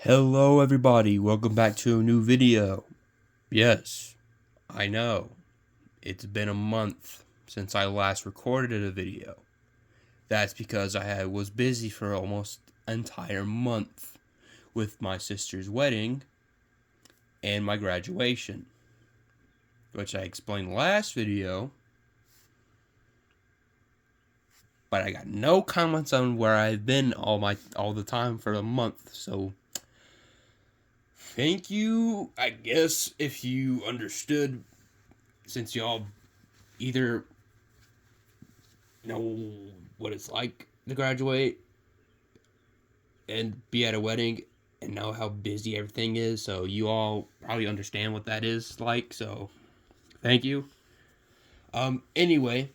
Hello everybody, welcome back to a new video. Yes, I know, it's been a month since I last recorded a video. That's because I was busy for almost an entire month with my sister's wedding and my graduation, which I explained last video, but I got no comments on where I've been all the time for a month, so thank you, I guess, if you understood, since y'all either know what it's like to graduate and be at a wedding and know how busy everything is, so you all probably understand what that is like, so thank you. Anyway,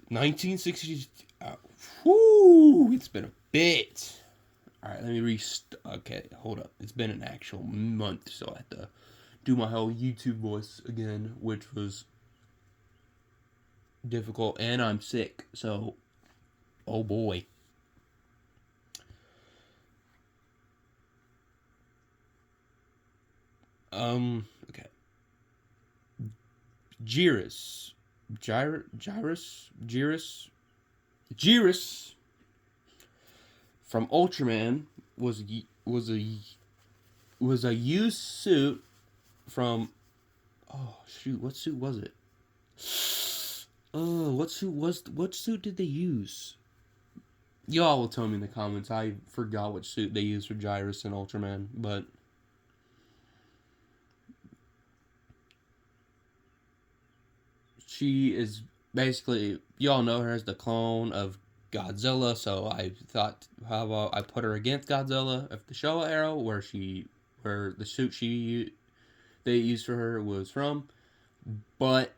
1960, it's been a bit. Alright, let me okay, hold up. It's been an actual month, so I have to do my whole YouTube voice again, which was difficult, and I'm sick, so, oh boy. Okay. Jirass from Ultraman was a used suit from, oh shoot, what suit was it? Oh, what suit did they use? Y'all will tell me in the comments. I forgot what suit they used for Jirass and Ultraman, but she is basically, y'all know her as the clone of Godzilla, so I thought, how about I put her against Godzilla of the Showa era, where the suit they used for her was from. But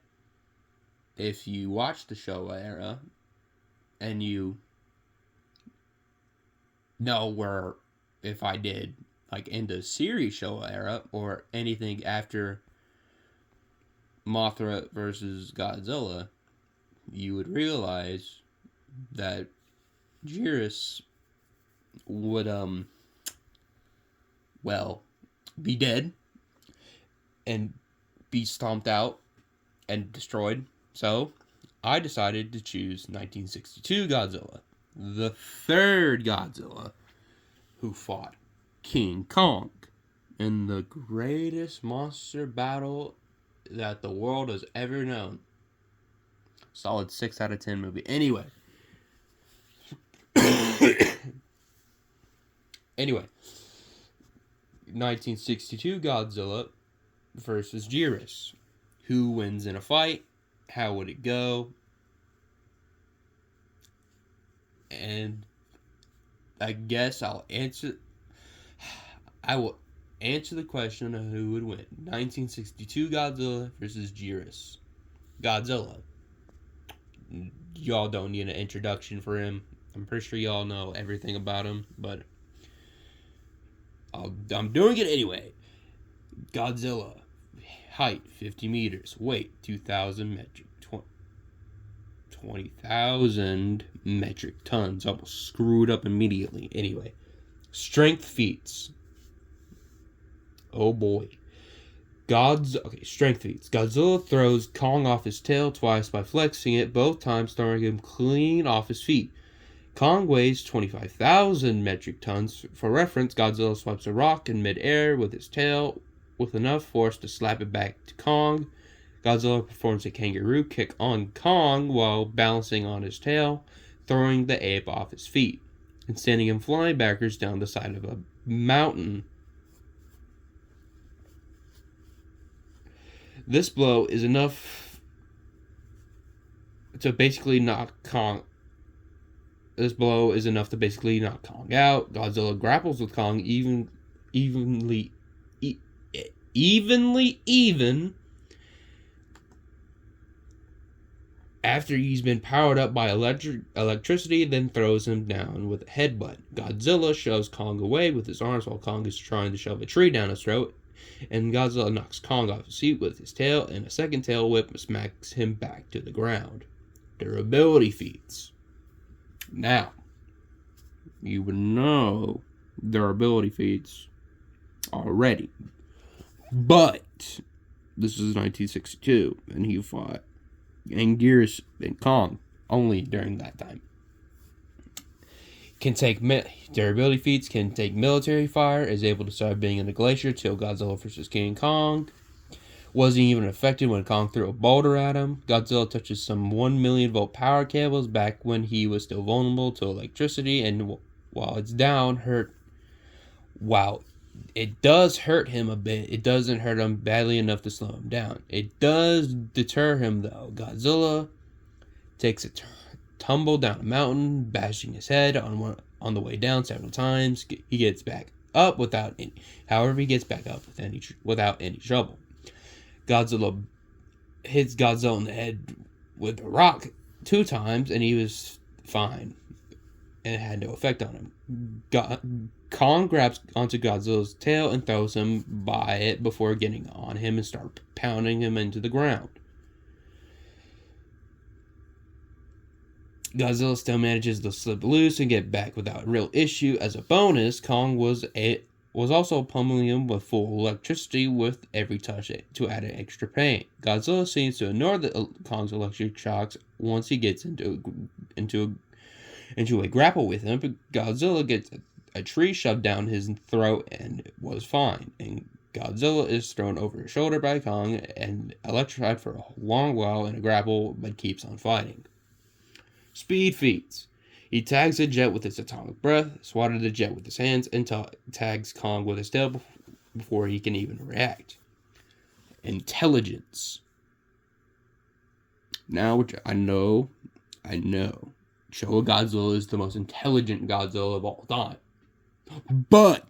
if you watch the Showa era and you know where, if I did like in the series Showa era or anything after Mothra versus Godzilla, you would realize that jirass would be dead and be stomped out and destroyed. So I decided to choose 1962 Godzilla, the third Godzilla who fought King Kong in the greatest monster battle that the world has ever known. Solid 6 out of 10 movie. Anyway. Anyway. 1962 Godzilla versus Jirass. Who wins in a fight? How would it go? And I guess I will answer the question of who would win. 1962 Godzilla versus Jirass. Godzilla. Y'all don't need an introduction for him. I'm pretty sure y'all know everything about him, but I'm doing it anyway. Godzilla. Height 50 meters. Weight 20,000 metric tons. Almost screwed up immediately. Anyway. Strength feats. Oh boy. Strength feats. Godzilla throws Kong off his tail twice by flexing it, both times throwing him clean off his feet. Kong weighs 25,000 metric tons. For reference, Godzilla swipes a rock in midair with his tail with enough force to slap it back to Kong. Godzilla performs a kangaroo kick on Kong while balancing on his tail, throwing the ape off his feet and sending him flying backwards down the side of a mountain. This blow is enough to basically knock Kong. This blow is enough to basically knock Kong out. Godzilla grapples with Kong evenly after he's been powered up by electricity, then throws him down with a headbutt. Godzilla shoves Kong away with his arms while Kong is trying to shove a tree down his throat, and Godzilla knocks Kong off his feet with his tail, and a second tail whip smacks him back to the ground. Durability feats. Now, you would know durability feats already. But this is 1962, and he fought Anguirus and Kong only during that time. Can take durability feats, can take military fire, is able to survive being in the glacier till Godzilla vs. King Kong. Wasn't even affected when Kong threw a boulder at him. Godzilla touches some 1 million volt power cables back when he was still vulnerable to electricity, and while it's down, while it does hurt him a bit, it doesn't hurt him badly enough to slow him down. It does deter him though. Godzilla takes a tumble down a mountain, bashing his head on the way down several times. He gets back up without any trouble. Godzilla hits Godzilla in the head with a rock 2 times, and he was fine, and it had no effect on him. Kong grabs onto Godzilla's tail and throws him by it before getting on him and start pounding him into the ground. Godzilla still manages to slip loose and get back without real issue. As a bonus, Kong was also pummeling him with full electricity with every touch to add an extra pain. Godzilla seems to ignore Kong's electric shocks once he gets into a grapple with him, but Godzilla gets a tree shoved down his throat and was fine. And Godzilla is thrown over his shoulder by Kong and electrified for a long while in a grapple, but keeps on fighting. Speed feats. He tags a jet with his atomic breath, swatted the jet with his hands, and tags Kong with his tail before he can even react. Intelligence. Now, which I know, Showa Godzilla is the most intelligent Godzilla of all time. But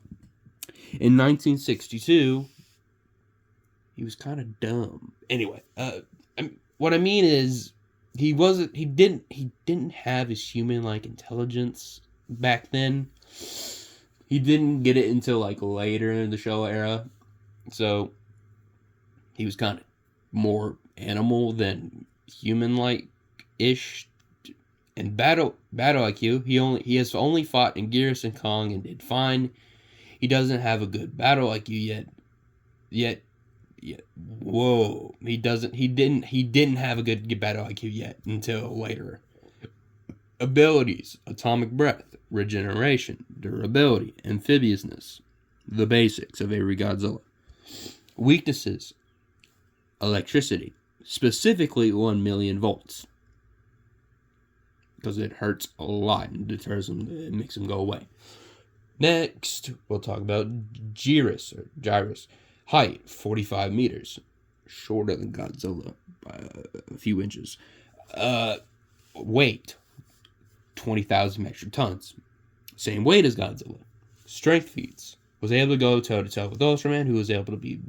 in 1962, he was kind of dumb. Anyway, what I mean is, he didn't have his human-like intelligence back then. He didn't get it until later in the Showa era. So he was kind of more animal than human-like-ish. And battle IQ, he has only fought Anguirus and Kong and did fine. He doesn't have a good battle IQ yet. Whoa. He didn't have a good battle IQ yet until later. Abilities: atomic breath, regeneration, durability, amphibiousness. The basics of every Godzilla. Weaknesses: electricity, specifically 1 million volts. Because it hurts a lot and deters him, it makes him go away. Next, we'll talk about jirass. Height, 45 meters. Shorter than Godzilla by a few inches. Weight, 20,000 metric tons. Same weight as Godzilla. Strength feats. Was able to go toe-to-toe with Ultraman, who was able to be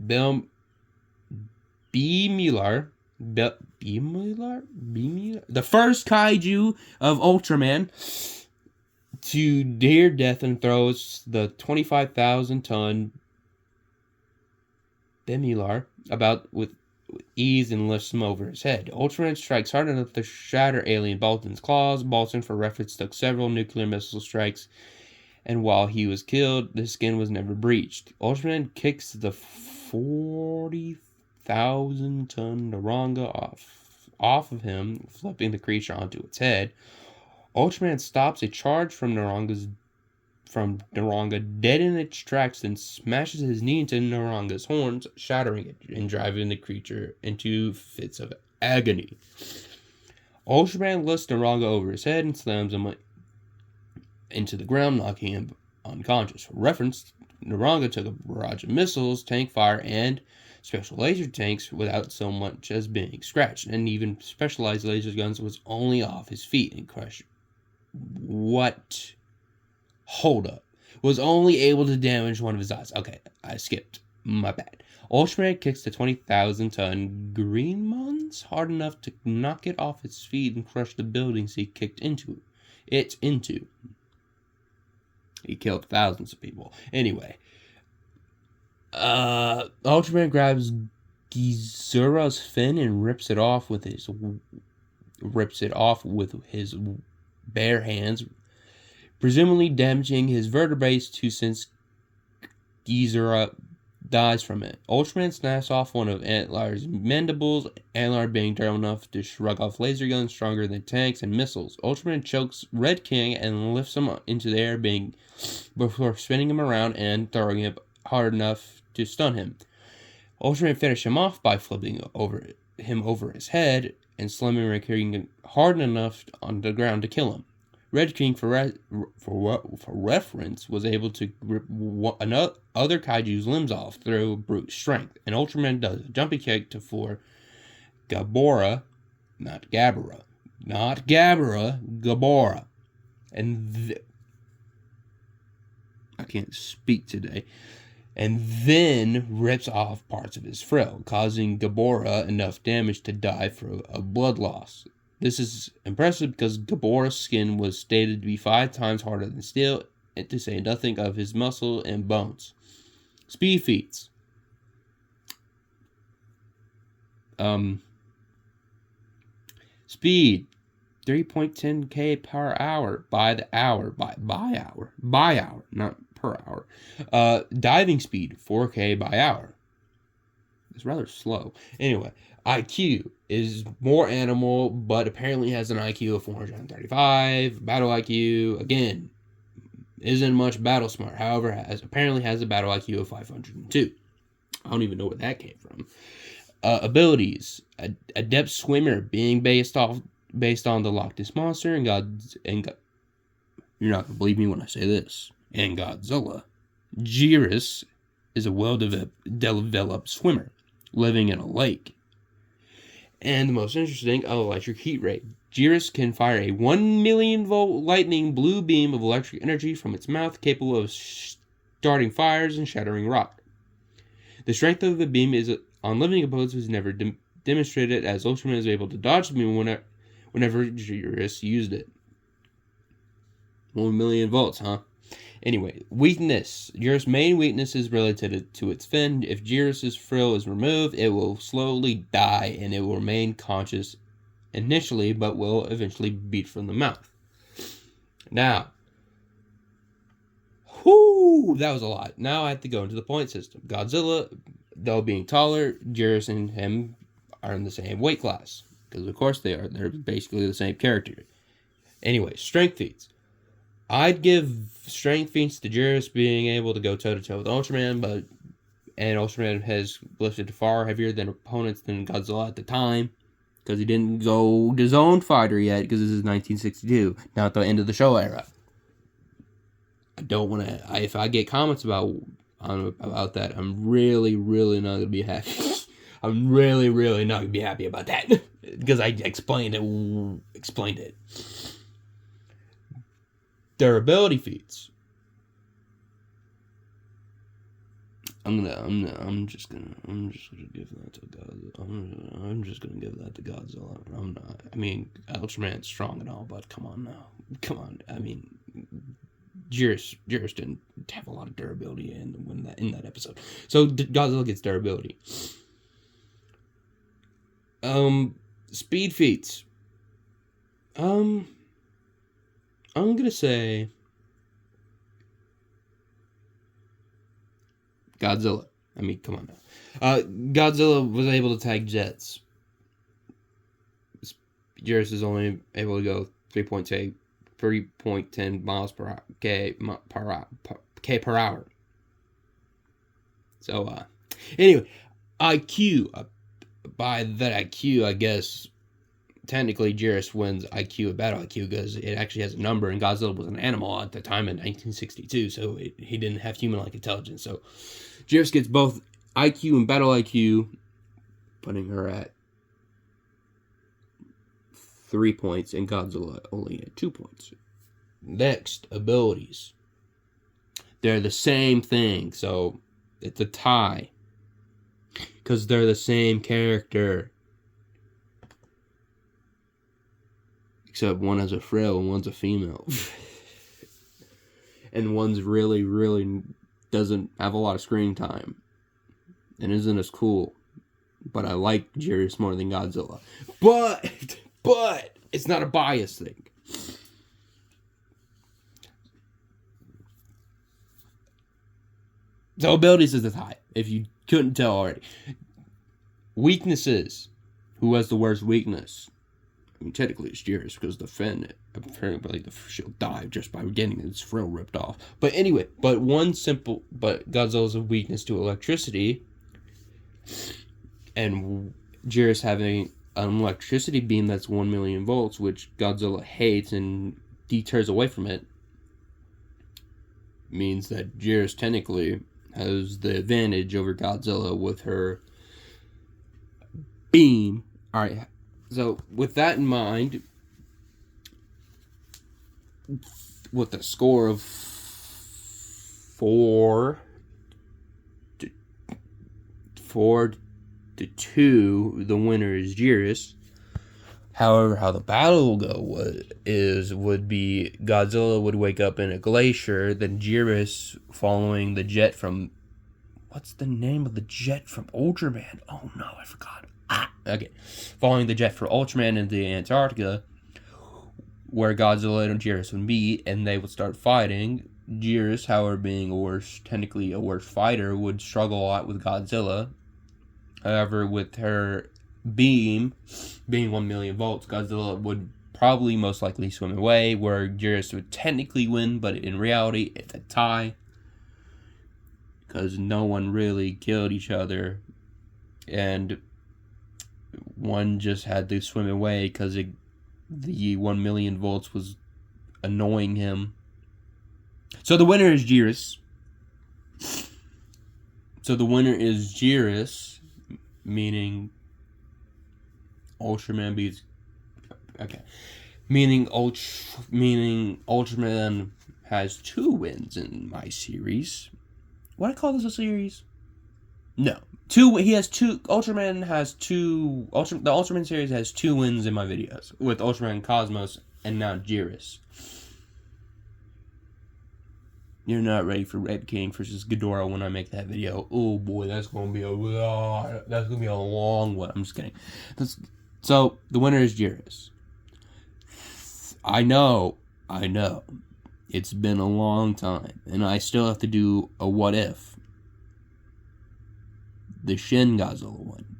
the first kaiju of Ultraman to near death and throws the 25,000-ton Bemilar about with ease and lifts him over his head. Ultraman strikes hard enough to shatter alien Baltan's claws. Baltan, for reference, took several nuclear missile strikes, and while he was killed, his skin was never breached. Ultraman kicks the 40,000-ton Naranga off of him, flipping the creature onto its head. Ultraman stops a charge from Naranga dead in its tracks, then smashes his knee into Naranga's horns, shattering it and driving the creature into fits of agony. Ultraman lifts Naranga over his head and slams him into the ground, knocking him unconscious. For reference, Naranga took a barrage of missiles, tank fire, and special laser tanks without so much as being scratched, and even specialized laser guns was only off his feet and crushed. What? Hold up. Was only able to damage one of his eyes. Okay, I skipped. My bad. Ultraman kicks the 20,000-ton Greenmons hard enough to knock it off its feet and crush the buildings he kicked into. He killed thousands of people. Anyway. Ultraman grabs Gizura's fin and rips it off with his bare hands, presumably damaging his vertebrae since Godzilla dies from it. Ultraman snaps off one of Antler's mandibles, Antler being durable enough to shrug off laser guns stronger than tanks and missiles. Ultraman chokes Red King and lifts him into the air, before spinning him around and throwing him hard enough to stun him. Ultraman finishes him off by flipping him over his head and slamming Red King hard enough on the ground to kill him. Red King, for reference, was able to rip other kaiju's limbs off through brute strength, and Ultraman does a jumping kick for Gabora, Gabora, and I can't speak today, and then rips off parts of his frill, causing Gabora enough damage to die from a blood loss. This is impressive because Gabora's skin was stated to be 5 times harder than steel, and to say nothing of his muscle and bones. Speed feats. Speed 3.10k per hour by hour, not per hour. Diving speed 4k by hour. It's rather slow. Anyway, IQ is more animal, but apparently has an IQ of 435. Battle IQ, again, isn't much battle smart. However, apparently has a battle IQ of 502. I don't even know where that came from. Abilities: adept swimmer, being based on the Loch Ness monster and you're not gonna believe me when I say this. And Godzilla. Jirass is a well-developed swimmer living in a lake. And the most interesting, electric heat ray. Jirass can fire a 1 million volt lightning blue beam of electric energy from its mouth, capable of starting fires and shattering rock. The strength of the beam on living opponents was never demonstrated, as Ultraman is able to dodge the beam whenever Jirass used it. 1 million volts, huh? Anyway, weakness. Jirass' main weakness is related to its fin. If Jirass' frill is removed, it will slowly die, and it will remain conscious initially, but will eventually beat from the mouth. Now, that was a lot. Now I have to go into the point system. Godzilla, though being taller, Jirass and him are in the same weight class, because of course they are. They're basically the same character. Anyway, strength feats. I'd give strength feats to Jirass being able to go toe-to-toe with Ultraman, and Ultraman has lifted far heavier than opponents than Godzilla at the time, because he didn't go his own fighter yet, because this is 1962, not the end of the show era. I don't want to, if I get comments about that, I'm really, really not going to be happy. I'm really, really not going to be happy about that, because I explained it. Durability feats. I'm just gonna give that to Godzilla. I'm just gonna give that to Godzilla. Ultraman's strong and all, but come on. Jirass didn't have a lot of durability in that episode. So Godzilla gets durability. Speed feats. I'm gonna say Godzilla. Come on now. Godzilla was able to tag jets. Jirass is only able to go 3.10 miles per hour, k per hour. So anyway, IQ. By that IQ, I guess technically Jirass wins IQ at battle IQ, because it actually has a number, and Godzilla was an animal at the time in 1962, so he didn't have human-like intelligence. So Jirass gets both IQ and battle IQ, putting her at 3 points, and Godzilla only at 2 points. Next, abilities. They're the same thing, so it's a tie, because they're the same character. Except one has a frill and one's a female. And one's really, really doesn't have a lot of screen time. And isn't as cool. But I like Jirass more than Godzilla. But it's not a bias thing. So abilities is high, if you couldn't tell already. Weaknesses. Who has the worst weakness? I mean, technically it's Jirass, because the fin, apparently she'll die just by getting its frill ripped off. But anyway, but Godzilla's a weakness to electricity, and Jirass having an electricity beam that's 1 million volts, which Godzilla hates and deters away from it, means that Jirass technically has the advantage over Godzilla with her beam. Alright, so with that in mind, with a score of 4 to 2, the winner is Jirass. However, how the battle will go would be Godzilla would wake up in a glacier, then Jirass following the jet from... What's the name of the jet from Ultraman? Oh no, I forgot. Okay. Following the jet for Ultraman into Antarctica, where Godzilla and Jirass would meet, and they would start fighting. Jirass, however, being technically a worse fighter, would struggle a lot with Godzilla. However, with her beam being 1 million volts, Godzilla would probably most likely swim away, where Jirass would technically win, but in reality, it's a tie. Because no one really killed each other, and one just had to swim away because the 1 million volts was annoying him. So the winner is Jirass. Meaning Ultraman beats... Okay. Meaning Ultraman has 2 wins in my series. Would I call this a series? No. He has 2... Ultraman has 2... The Ultraman series has 2 wins in my videos, with Ultraman Cosmos and now Jirass. You're not ready for Red King versus Ghidorah when I make that video. Oh boy, that's gonna be a long one. I'm just kidding. So the winner is Jirass. I know. It's been a long time, and I still have to do a what if. The Shin Godzilla one.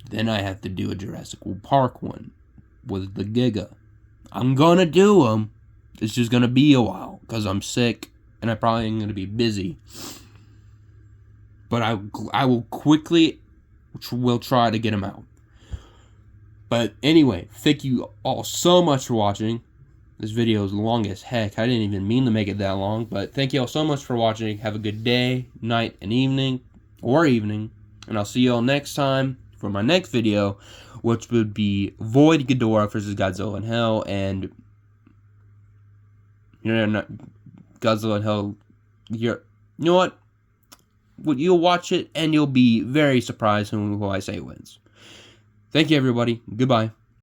Then I have to do a Jurassic Park one with the Giga. I'm gonna do them. It's just gonna be a while because I'm sick and I probably am gonna be busy. But I will try to get them out. But anyway, thank you all so much for watching. This video is long as heck. I didn't even mean to make it that long, but thank you all so much for watching. Have a good day, night, and evening, and I'll see you all next time for my next video, which would be Void Ghidorah versus Godzilla in Hell, and Godzilla in Hell. You know what? You'll watch it and you'll be very surprised who I say wins. Thank you, everybody. Goodbye.